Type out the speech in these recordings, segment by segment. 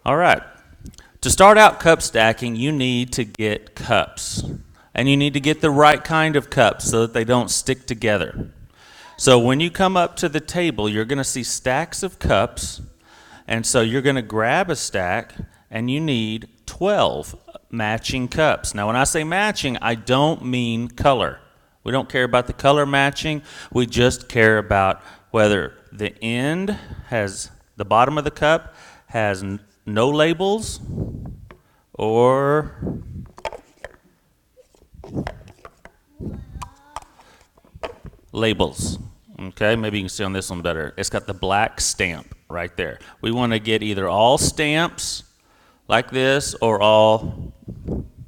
All right. To start out cup stacking, you need to get cups. And you need to get the right kind of cups so that they don't stick together. So when you come up to the table, you're going to see stacks of cups. And so you're going to grab a stack, and you need 12 matching cups. Now, when I say matching, I don't mean color. We don't care about the color matching. We just care about whether the bottom of the cup has no labels or labels. Okay, maybe you can see on this one better. It's got the black stamp right there. We want to get either all stamps like this or all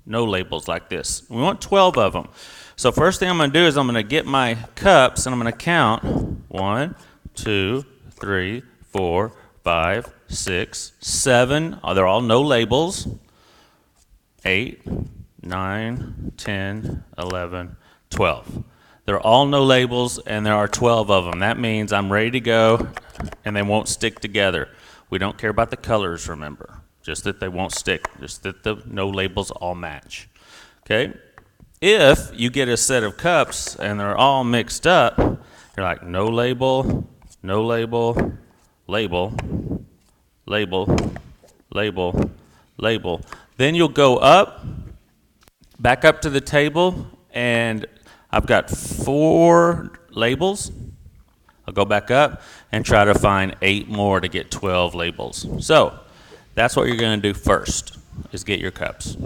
no labels like this. We want 12 of them. So first thing I'm going to do is I'm going to get my cups and I'm going to count 1, 2, 3, 4, 5, 6, 7. Oh, they're all no labels. 8, 9, 10, 11, 12. They're all no labels, and there are 12 of them. That means I'm ready to go, and they won't stick together. We don't care about the colors, remember. Just that they won't stick. Just that the no labels all match. Okay? If you get a set of cups, and they're all mixed up, you're like, no label, no label, label, label, label, label. Then you'll go up, back up to the table, and I've got 4 labels. I'll go back up and try to find 8 more to get 12 labels. So that's what you're going to do first, is get your cups.